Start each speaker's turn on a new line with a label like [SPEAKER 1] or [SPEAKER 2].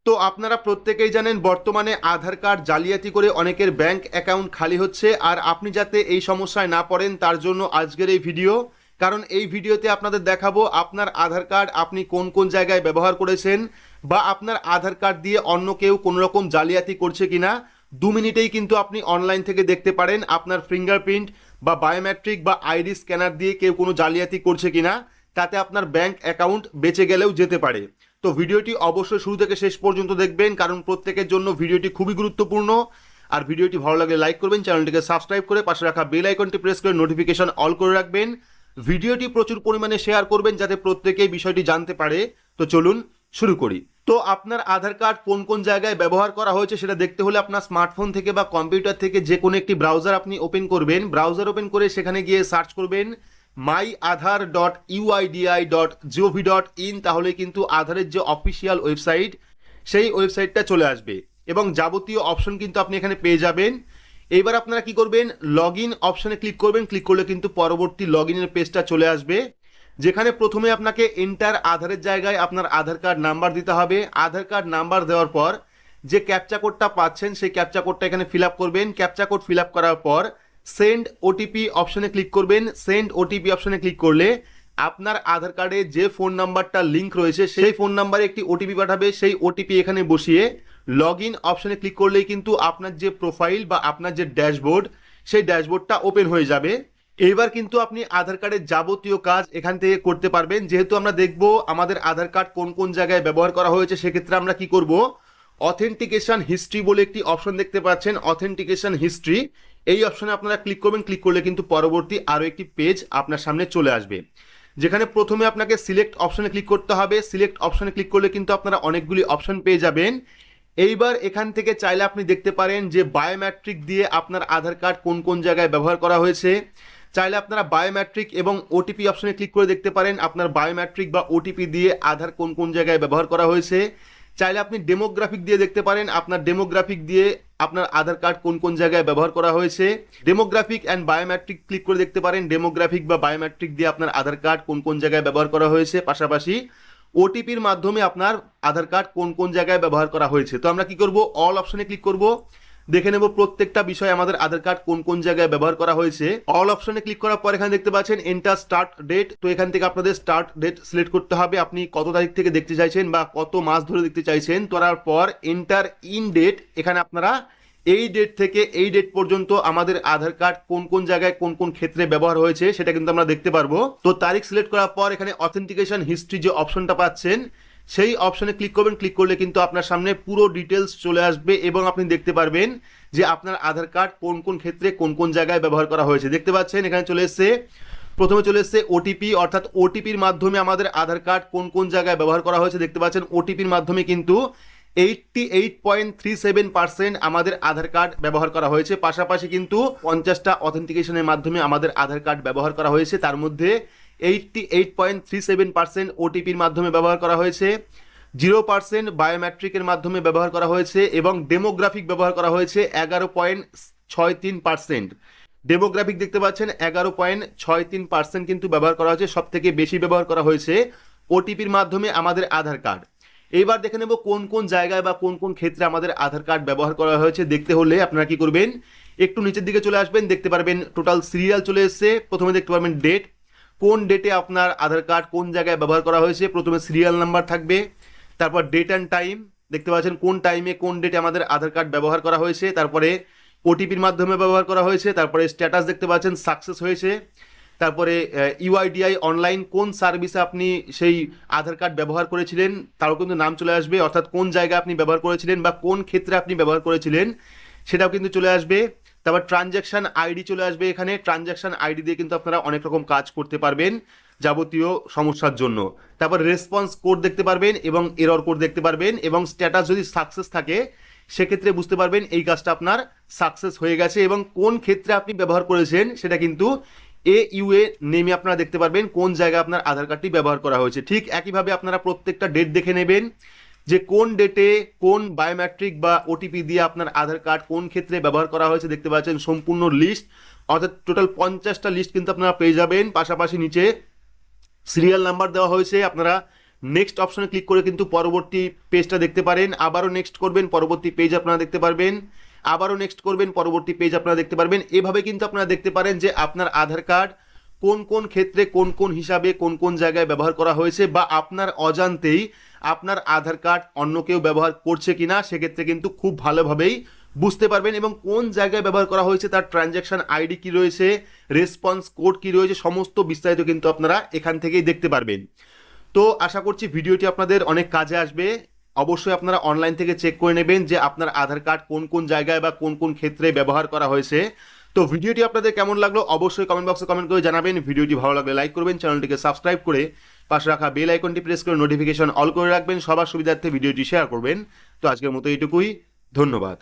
[SPEAKER 1] তো আপনারা প্রত্যেকেই জানেন বর্তমানে আধার কার্ড জালিয়াতি করে অনেকের ব্যাংক অ্যাকাউন্ট খালি হচ্ছে। আর আপনি যাতে এই সমস্যায় না পড়েন তার জন্য আজকের এই ভিডিও। কারণ এই ভিডিওতে আপনাদের দেখাবো আপনার আধার কার্ড আপনি কোন কোন জায়গায় ব্যবহার করেছেন, বা আপনার আধার কার্ড দিয়ে অন্য কেউ কোনো রকম জালিয়াতি করছে কিনা 2 মিনিটেই কিন্তু আপনি অনলাইন থেকে দেখতে পারেন আপনার ফিঙ্গারপ্রিন্ট বা বায়োমেট্রিক বা আইডি স্ক্যানার দিয়ে কেউ কোনো জালিয়াতি করছে কিনা। তাতে আপনার ব্যাংক অ্যাকাউন্ট বেঁচে গেলেও যেতে পারে। তো ভিডিওটি অবশ্যই শুরু থেকে শেষ পর্যন্ত দেখবেন, কারণ প্রত্যেকের জন্য ভিডিওটি খুবই গুরুত্বপূর্ণ। আর ভিডিওটি ভালো লাগলে লাইক করবেন, চ্যানেলটিকে সাবস্ক্রাইব করে পাশে রাখা বেল আইকনটি প্রেস করে নোটিফিকেশন অল করে রাখবেন। ভিডিওটি প্রচুর পরিমাণে শেয়ার করবেন যাতে প্রত্যেকেই বিষয়টি জানতে পারে। তো চলুন শুরু করি। তো আপনার আধার কার্ড কোন কোন জায়গায় ব্যবহার করা হয়েছে সেটা দেখতে হলে আপনার স্মার্টফোন থেকে বা কম্পিউটার থেকে যে কোনো একটি ব্রাউজার আপনি ওপেন করবেন। ব্রাউজার ওপেন করে সেখানে গিয়ে সার্চ করবেন myAadhar.uidi.gov.in, তাহলে কিন্তু আধারের যে অফিসিয়াল ওয়েবসাইট সেই ওয়েবসাইটটা চলে আসবে এবং যাবতীয় অপশন কিন্তু আপনি এখানে পেয়ে যাবেন। এইবার আপনারা কি করবেন, লগ ইন অপশনে ক্লিক করবেন। ক্লিক করলে কিন্তু পরবর্তী লগ ইনের পেজটা চলে আসবে, যেখানে প্রথমে আপনাকে এন্টার আধারের জায়গায় আপনার আধার কার্ড নাম্বার দিতে হবে। আধার কার্ড নাম্বার দেওয়ার পর যে ক্যাপচা কোডটা পাচ্ছেন সেই ক্যাপচা কোডটা এখানে ফিল আপ করবেন। ক্যাপচা কোড ফিল আপ করার পর সেন্ড ওটিপি অপশনে ক্লিক করবেন। সেন্ড ওটিপি অপশনে ক্লিক করলে আপনার আধার কার্ডে যে ফোন নাম্বারটা লিঙ্ক রয়েছে সেই ফোন নাম্বারে একটি ওটিপি পাঠাবে। সেই ওটিপি এখানে বসিয়ে লগ ইন অপশনে ক্লিক করলেই কিন্তু আপনার যে প্রোফাইল বা আপনার যে ড্যাশবোর্ড সেই ড্যাশবোর্ডটা ওপেন হয়ে যাবে। এইবার কিন্তু আপনি আধার কার্ডের যাবতীয় কাজ এখান থেকে করতে পারবেন। যেহেতু আমরা দেখব আমাদের আধার কার্ড কোন কোন জায়গায় ব্যবহার করা হয়েছে, সেক্ষেত্রে আমরা কি করব, অথেন্টিকেশন হিস্ট্রি বলে একটি অপশন দেখতে পাচ্ছেন, অথেন্টিকেশন হিস্ট্রি, এই অপশনে আপনারা ক্লিক করবেন। ক্লিক করলে কিন্তু পরবর্তী আরও একটি পেজ আপনার সামনে চলে আসবে, যেখানে প্রথমে আপনাকে সিলেক্ট অপশনে ক্লিক করতে হবে। সিলেক্ট অপশনে ক্লিক করলে কিন্তু আপনারা অনেকগুলি অপশন পেয়ে যাবেন। এইবার এখান থেকে চাইলে আপনি দেখতে পারেন যে বায়োমেট্রিক দিয়ে আপনার আধার কার্ড কোন কোন জায়গায় ব্যবহার করা হয়েছে। চাইলে আপনারা বায়োমেট্রিক এবং ওটিপি অপশনে ক্লিক করে দেখতে পারেন আপনার বায়োমেট্রিক বা ওটিপি দিয়ে আধার কোন কোন জায়গায় ব্যবহার করা হয়েছে। চাইলে আপনি ডেমোগ্রাফিক দিয়ে দেখতে পারেন আপনার ডেমোগ্রাফিক দিয়ে আপনার আধার কার্ড কোন কোন জায়গায় ব্যবহার করা হয়েছে। ডেমোগ্রাফিক অ্যান্ড বায়োমেট্রিক ক্লিক করে দেখতে পারেন ডেমোগ্রাফিক বা বায়োমেট্রিক দিয়ে আপনার আধার কার্ড কোন কোন জায়গায় ব্যবহার করা হয়েছে। পাশাপাশি ওটিপির মাধ্যমে আপনার আধার কার্ড কোন কোন জায়গায় ব্যবহার করা হয়েছে। তো আমরা কি করব, অল অপশনে ক্লিক করব, দেখে নেব প্রত্যেকটা বিষয় আমাদের আধার কার্ড কোন কোন জায়গায় ব্যবহার করা হয়েছে। অল অপশনে ক্লিক করার পর এখানে দেখতে পাচ্ছেন এন্টার স্টার্ট ডেট। তো এখান থেকে আপনাদের স্টার্ট ডেট সিলেক্ট করতে হবে, আপনি কত তারিখ থেকে দেখতে চাইছেন বা কত মাস ধরে দেখতে চাইছেন। করার পর এন্টার ইন ডেট, এখানে আপনারা এই ডেট থেকে এই ডেট পর্যন্ত আমাদের আধার কার্ড কোন কোন জায়গায় কোন কোন ক্ষেত্রে ব্যবহার হয়েছে সেটা কিন্তু আমরা দেখতে পারবো। তো তারিখ সিলেক্ট করার পর এখানে অথেন্টিকেশন হিস্ট্রি যে অপশনটা পাচ্ছেন সেই অপশনে ক্লিক করবেন। ক্লিক করলে কিন্তু আপনার সামনে পুরো ডিটেলস চলে আসবে এবং আপনি দেখতে পারবেন যে আপনার আধার কার্ড কোন কোন ক্ষেত্রে কোন কোন জায়গায় ব্যবহার করা হয়েছে। দেখতে পাচ্ছেন এখানে চলে এসছে, প্রথমে চলে এসছে ওটিপি, অর্থাৎ ওটিপির মাধ্যমে আমাদের আধার কার্ড কোন কোন জায়গায় ব্যবহার করা হয়েছে। দেখতে পাচ্ছেন ওটিপির মাধ্যমে কিন্তু 88.37% আমাদের আধার কার্ড ব্যবহার করা হয়েছে। পাশাপাশি কিন্তু 50টা অথেন্টিকেশনের মাধ্যমে আমাদের আধার কার্ড ব্যবহার করা হয়েছে। তার মধ্যে 88.37% ওটিপির মাধ্যমে ব্যবহার করা হয়েছে, 0% বায়োমেট্রিকের মাধ্যমে ব্যবহার করা হয়েছে এবং ডেমোগ্রাফিক ব্যবহার করা হয়েছে 11.63%। ডেমোগ্রাফিক দেখতে পাচ্ছেন 11.63% কিন্তু ব্যবহার করা হয়েছে। সব থেকে বেশি ব্যবহার করা হয়েছে ওটিপির মাধ্যমে আমাদের আধার কার্ড। এইবার দেখে নেব কোন কোন জায়গায় বা কোন কোন ক্ষেত্রে আমাদের আধার কার্ড ব্যবহার করা হয়েছে। দেখতে হলে আপনারা কি করবেন, একটু নিচের দিকে চলে আসবেন, দেখতে পারবেন টোটাল সিরিয়াল চলে এসছে। প্রথমে দেখতে পারবেন ডেট, কোন ডেটে আপনার আধার কার্ড কোন জায়গায় ব্যবহার করা হয়েছে। প্রথমে সিরিয়াল নাম্বার থাকবে, তারপর ডেট অ্যান্ড টাইম, দেখতে পাচ্ছেন কোন টাইমে কোন ডেটে আমাদের আধার কার্ড ব্যবহার করা হয়েছে। তারপরে ওটিপির মাধ্যমে ব্যবহার করা হয়েছে। তারপরে স্ট্যাটাস দেখতে পাচ্ছেন সাকসেস হয়েছে। তারপরে ইউআইডিআই অনলাইন কোন সার্ভিসে আপনি সেই আধার কার্ড ব্যবহার করেছিলেন তারও কিন্তু নাম চলে আসবে, অর্থাৎ কোন জায়গায় আপনি ব্যবহার করেছিলেন বা কোন ক্ষেত্রে আপনি ব্যবহার করেছিলেন সেটাও কিন্তু চলে আসবে। তারপর ট্রানজ্যাকশন আইডি চলে আসবে, এখানে ট্রানজ্যাকশন আইডি দিয়ে কিন্তু আপনারা অনেক রকম কাজ করতে পারবেন যাবতীয় সমস্যার জন্য। তারপর রেসপন্স কোড দেখতে পারবেন এবং এরর কোড দেখতে পারবেন, এবং স্ট্যাটাস যদি সাকসেস থাকে সেক্ষেত্রে বুঝতে পারবেন এই কাজটা আপনার সাকসেস হয়ে গেছে এবং কোন ক্ষেত্রে আপনি ব্যবহার করেছেন সেটা কিন্তু AUA নেমে আপনারা দেখতে পারবেন কোন জায়গায় আপনার আধার কার্ডটি ব্যবহার করা হয়েছে। ঠিক একইভাবে আপনারা প্রত্যেকটা ডেট দেখে নেবেন যে কোন ডেটে কোন বায়োমেট্রিক বা ওটিপি দিয়ে আপনার আধার কার্ড কোন ক্ষেত্রে ব্যবহার করা হয়েছে। দেখতে পাচ্ছেন সম্পূর্ণ লিস্ট, অর্থাৎ টোটাল 50টা লিস্ট কিন্তু আপনারা পেয়ে যাবেন। পাশাপাশি নিচে সিরিয়াল নাম্বার দেওয়া হয়েছে, আপনারা নেক্সট অপশনে ক্লিক করে কিন্তু পরবর্তী পেজটা দেখতে পারেন, আবারও নেক্সট করবেন, পরবর্তী পেজ আপনারা দেখতে পারবেন, আবারও নেক্সট করবেন, পরবর্তী পেজ আপনারা দেখতে পারবেন। এভাবে কিন্তু আপনারা দেখতে পারেন যে আপনার আধার কার্ড কোন কোন ক্ষেত্রে কোন কোন হিসাবে কোন কোন জায়গায় ব্যবহার করা হয়েছে, বা আপনার অজান্তেই আপনার আধার কার্ড অন্য কেউ ব্যবহার করছে কিনা সেক্ষেত্রে কিন্তু খুব ভালোভাবেই বুঝতে পারবেন, এবং কোন জায়গায় ব্যবহার করা হয়েছে, তার ট্রানজ্যাকশন আইডি কি রয়েছে, রেসপন্স কোড কি রয়েছে, সমস্ত বিস্তারিত কিন্তু আপনারা এখান থেকেই দেখতে পারবেন। তো আশা করছি ভিডিওটি আপনাদের অনেক কাজে আসবে। অবশ্যই আপনারা অনলাইন থেকে চেক করে নেবেন যে আপনার আধার কার্ড কোন কোন জায়গায় বা কোন কোন ক্ষেত্রে ব্যবহার করা হয়েছে। তো ভিডিওটি আপনাদের কেমন লাগলো অবশ্যই কমেন্ট বক্সে কমেন্ট করে জানাবেন। ভিডিওটি ভালো লাগলে লাইক করবেন, চ্যানেলটিকে সাবস্ক্রাইব করে পাশে রাখা বেল আইকনটি প্রেস করে নোটিফিকেশন অল করে রাখবেন, সবার সুবিধার্থে ভিডিওটি শেয়ার করবেন। তো আজকের মতো এইটুকুই, ধন্যবাদ।